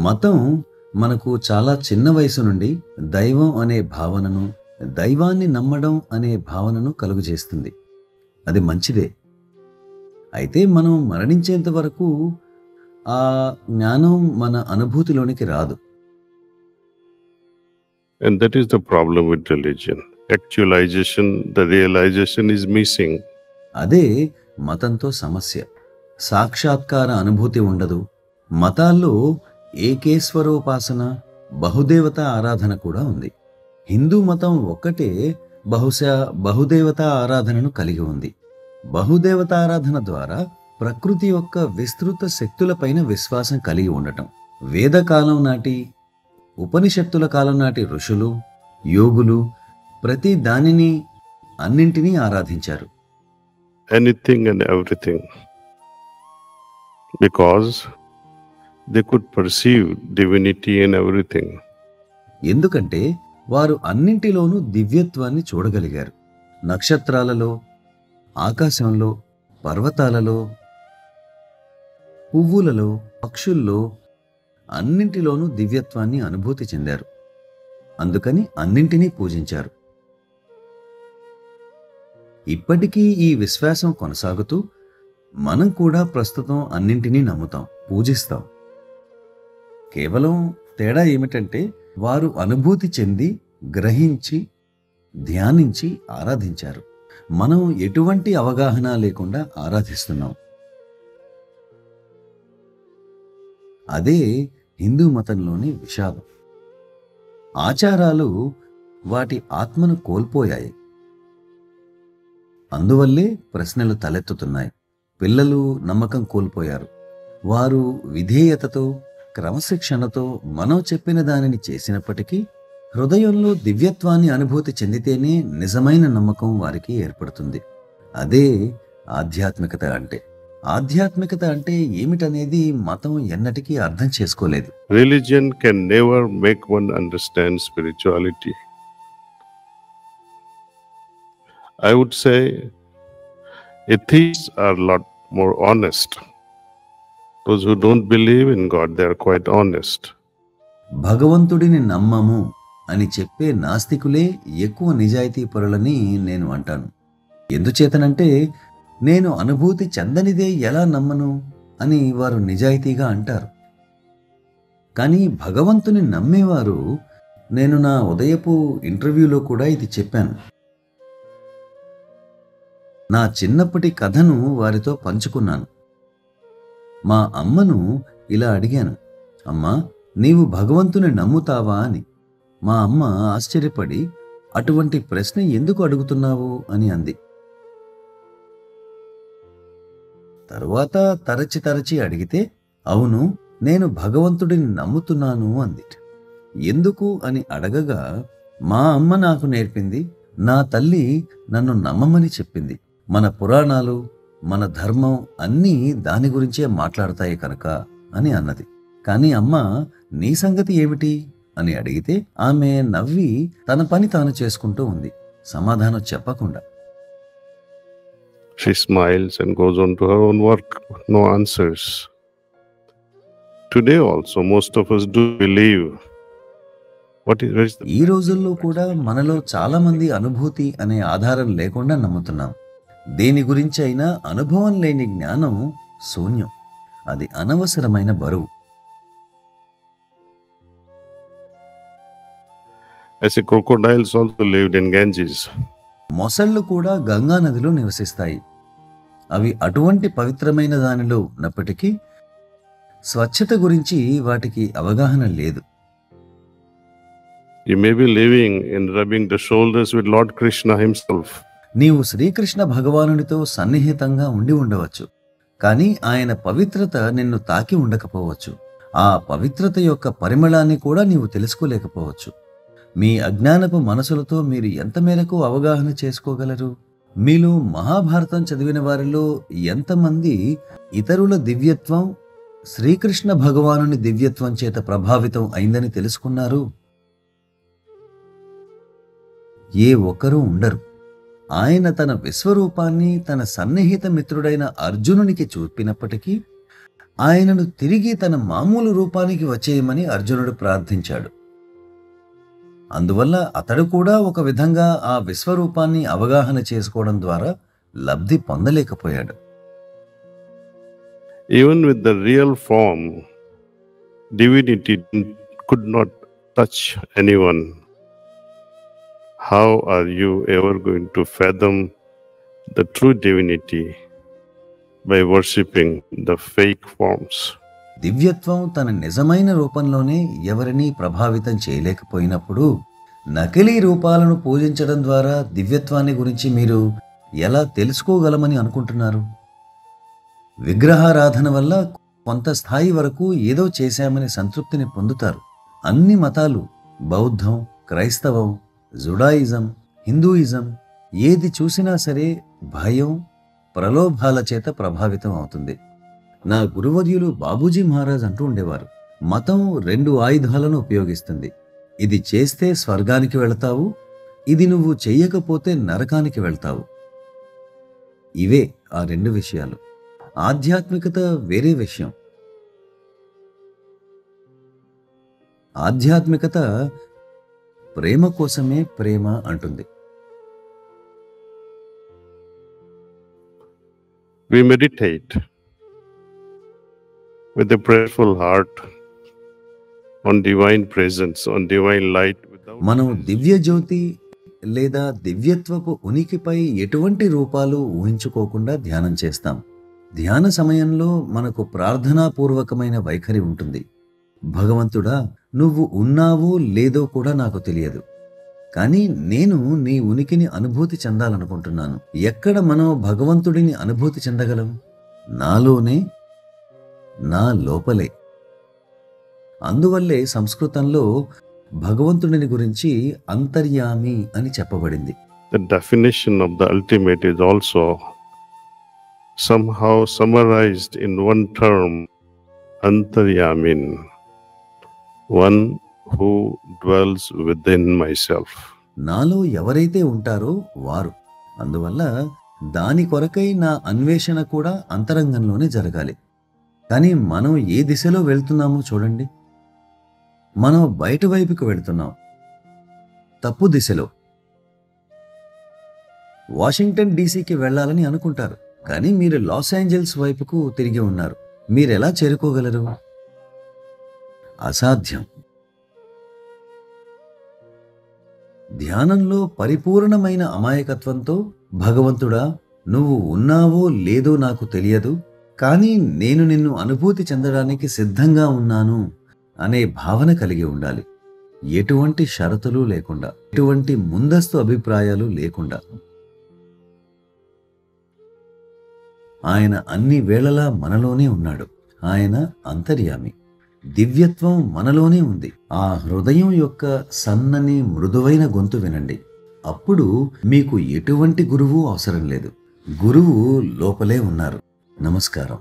మతం మనకు చాలా చిన్న వయసు నుండి దైవం అనే భావనను, దైవాన్ని నమ్మడం అనే భావనను కలుగజేస్తుంది. అది మంచిదే. అయితే మనం మరణించేంత వరకు ఆ జ్ఞానం మన అనుభూతిలోనికి రాదు. And that is the problem with religion. Actualization, the realization is missing. అదే మతంతో సమస్య. సాక్షాత్కార అనుభూతి ఉండదు. మతాల్లో ఏకేశ్వరోపాసన, బహుదేవత ఆరాధన కూడా ఉంది. హిందూ మతం ఒక్కటే బహుశా బహుదేవత ఆరాధనను కలిగి ఉంది. బహుదేవత ఆరాధన ద్వారా ప్రకృతి యొక్క విస్తృత శక్తులపైన విశ్వాసం కలిగి ఉండటం. వేదకాలం నాటి, ఉపనిషత్తుల కాలం నాటి ఋషులు, యోగులు ప్రతి దానిని, అన్నింటినీ ఆరాధించారు. Anything and everything. Because they could perceive divinity in everything. ఎందుకంటే వారు అన్నింటిలోనూ దివ్యత్వాన్ని చూడగలిగారు. నక్షత్రాలలో, ఆకాశంలో, పర్వతాలలో, పువ్వులలో, పక్షుల్లో అన్నింటిలోనూ దివ్యత్వాన్ని అనుభూతి చెందారు. అందుకని అన్నింటినీ పూజించారు. ఇప్పటికీ ఈ విశ్వాసం కొనసాగుతూ మనం కూడా ప్రస్తుతం అన్నింటినీ నమ్ముతాం, పూజిస్తాం. కేవలం తేడా ఏమిటంటే వారు అనుభూతి చెంది, గ్రహించి, ధ్యానించి ఆరాధించారు. మనం ఎటువంటి అవగాహన లేకుండా ఆరాధిస్తున్నాం. అదే హిందూ మతంలోని విషాదం. ఆచారాలు వాటి ఆత్మను కోల్పోయాయి. అందువల్లే ప్రశ్నలు తలెత్తుతున్నాయి. పిల్లలు నమ్మకం కోల్పోయారు. వారు విధేయతతో, క్రమశిక్షణతో మనం చెప్పిన దానిని చేసినప్పటికీ హృదయంలో దివ్యత్వాన్ని అనుభూతి చెందితేనే నిజమైన నమ్మకం వారికి ఏర్పడుతుంది. అదే ఆధ్యాత్మికత అంటే. ఆధ్యాత్మికత అంటే ఏమిటనేది మతం ఎన్నటికీ అర్థం చేసుకోలేదు. Religion can never make one understand spirituality. I would say atheists are a lot more honest. Those who don't believe in God, they are quite honest. భగవంతుడిని నమ్మము అని చెప్పే నాస్తికులే ఎక్కువ నిజాయితీ పరులని నేను అంటాను. ఎందుచేతనంటే నేను అనుభూతి చెందనిదే ఎలా నమ్మను అని వారు నిజాయితీగా అంటారు. కానీ భగవంతుని నమ్మేవారు, నేను నా ఉదయపు ఇంటర్వ్యూలో కూడా ఇది చెప్పాను. నా చిన్నప్పటి కథను వారితో పంచుకున్నాను. మా అమ్మను ఇలా అడిగాను, అమ్మా, నీవు భగవంతుని నమ్ముతావా అని. మా అమ్మ ఆశ్చర్యపడి, అటువంటి ప్రశ్న ఎందుకు అడుగుతున్నావు అని అంది. తరువాత తరచి అడిగితే, అవును, నేను భగవంతుడిని నమ్ముతున్నాను అంది. ఎందుకు అని అడగగా, మా అమ్మ నాకు నేర్పింది, నా తల్లి నన్ను నమ్మమని చెప్పింది. మన పురాణాలు, మన ధర్మం అన్నీ దాని గురించే మాట్లాడతాయి కనుక అని అన్నది. కానీ అమ్మ, నీ సంగతి ఏమిటి అని అడిగితే ఆమె నవ్వి తన పని తాను చేసుకుంటూ ఉంది, సమాధానం చెప్పకుండా. She smiles and goes on to her own work. No answers. Today also most of us do believe. ఈ రోజుల్లో కూడా మనలో చాలా మంది అనుభూతి అనే ఆధారం లేకుండా నమ్ముతున్నాం. దేని గురించి అయినా అనుభవం లేని జ్ఞానం శూన్యం. అది అనవసరమైన బరువు. As a crocodiles also lived in Ganges. మొసళ్ళు కూడా గంగా నదిలో నివసిస్తాయి. అవి అటువంటి పవిత్రమైన దానిలో ఉన్నప్పటికీ స్వచ్ఛత గురించి వాటికి అవగాహన లేదు. You may be living and rubbing the shoulders with Lord Krishna himself. నీవు శ్రీకృష్ణ భగవానుడితో సన్నిహితంగా ఉండి ఉండవచ్చు, కానీ ఆయన పవిత్రత నిన్ను తాకి ఉండకపోవచ్చు. ఆ పవిత్రత యొక్క పరిమళాన్ని కూడా నీవు తెలుసుకోలేకపోవచ్చు. మీ అజ్ఞానపు మనసులతో మీరు ఎంత మేరకు అవగాహన చేసుకోగలరు? మీలో మహాభారతం చదివిన వారిలో ఎంతమంది ఇతరుల దివ్యత్వం శ్రీకృష్ణ భగవానుని దివ్యత్వం చేత ప్రభావితం అయిందని తెలుసుకున్నారు? ఏ ఒక్కరూ ఉండరు. ఆయన తన విశ్వరూపాన్ని తన సన్నిహిత మిత్రుడైన అర్జునునికి చూపినప్పటికీ ఆయనను తిరిగి తన మామూలు రూపానికి వచ్చేయమని అర్జునుడు ప్రార్థించాడు. అందువల్ల అతడు కూడా ఒక విధంగా ఆ విశ్వరూపాన్ని అవగాహన చేసుకోవడం ద్వారా లబ్ధి పొందలేకపోయాడు. Even with the real form, divinity could not touch anyone. How are you ever going to fathom the true divinity by worshipping the fake forms? దివ్యత్వం తన నిజమైన రూపంలోనే ఎవరినీ ప్రభావితం చేయలేకపోయినప్పుడు నకిలీ రూపాలను పూజించడం ద్వారా దివ్యత్వాన్ని గురించి మీరు ఎలా తెలుసుకోగలమని అనుకుంటున్నారు? విగ్రహారాధన వల్ల కొంత స్థాయి వరకు ఏదో చేశామని సంతృప్తిని పొందుతారు. అన్ని మతాలు, బౌద్ధం, క్రైస్తవం, జుడాయిజం, హిందూయిజం ఏది చూసినా సరే భయం, ప్రలోభాల చేత ప్రభావితం అవుతుంది. నా గురువర్యులు బాబూజీ మహారాజ్ అంటూ ఉండేవారు, మతం 2 ఆయుధాలను ఉపయోగిస్తుంది. ఇది చేస్తే స్వర్గానికి వెళతావు, ఇది నువ్వు చెయ్యకపోతే నరకానికి వెళ్తావు. ఇవే ఆ 2 విషయాలు. ఆధ్యాత్మికత వేరే విషయం. ఆధ్యాత్మికత ప్రేమ కోసమే ప్రేమ అంటుంది. We meditate with a prayerful heart on divine presence, on divine light. మనం దివ్య జ్యోతి లేదా దివ్యత్వపు ఉనికిపై ఎటువంటి రూపాలు ఊహించుకోకుండా ధ్యానం చేస్తాం. ధ్యాన సమయంలో మనకు ప్రార్థనాపూర్వకమైన వైఖరి ఉంటుంది. భగవంతుడా, నువ్వు ఉన్నావో లేదో కూడా నాకు తెలియదు, కానీ నేను నీ ఉనికిని అనుభూతి చెందాలనుకుంటున్నాను. ఎక్కడ మనం భగవంతుడిని అనుభూతి చెందగలం? నాలోనే, నా లోపలే. అందువల్లే సంస్కృతంలో భగవంతుడిని గురించి అంతర్యామి అని చెప్పబడింది. The definition of the ultimate is also somehow summarized in one term, antaryamin, one who dwells within myself. నాలో ఎవరైతే ఉంటారో వారు. అందువల్ల దాని కొరకై నా అన్వేషణ కూడా అంతరంగంలోనే జరగాలి. కానీ మనం ఏ దిశలో వెళ్తున్నామో చూడండి. మనం బయట వైపుకు వెళ్తున్నాం, తప్పు దిశలో. వాషింగ్టన్ డీసీకి వెళ్ళాలని అనుకుంటారు, కానీ మీరు లాస్ ఏంజల్స్ వైపుకు తిరిగి ఉన్నారు. మీరెలా చేరుకోగలరు? అసాధ్యం. ధ్యానంలో పరిపూర్ణమైన అమాయకత్వంతో, భగవంతుడా, నువ్వు ఉన్నావో లేదో నాకు తెలియదు, కానీ నేను నిన్ను అనుభూతి చెందడానికి సిద్ధంగా ఉన్నాను అనే భావన కలిగి ఉండాలి. ఎటువంటి షరతులు లేకుండా, ఎటువంటి ముందస్తు అభిప్రాయాలు లేకుండా. ఆయన అన్ని వేళలా మనలోనే ఉన్నాడు. ఆయన అంతర్యామి. దివ్యత్వం మనలోనే ఉంది. ఆ హృదయం యొక్క సన్నని మృదువైన గొంతు వినండి. అప్పుడు మీకు ఎటువంటి గురువు అవసరం లేదు. గురువు లోపలే ఉన్నారు. నమస్కారం.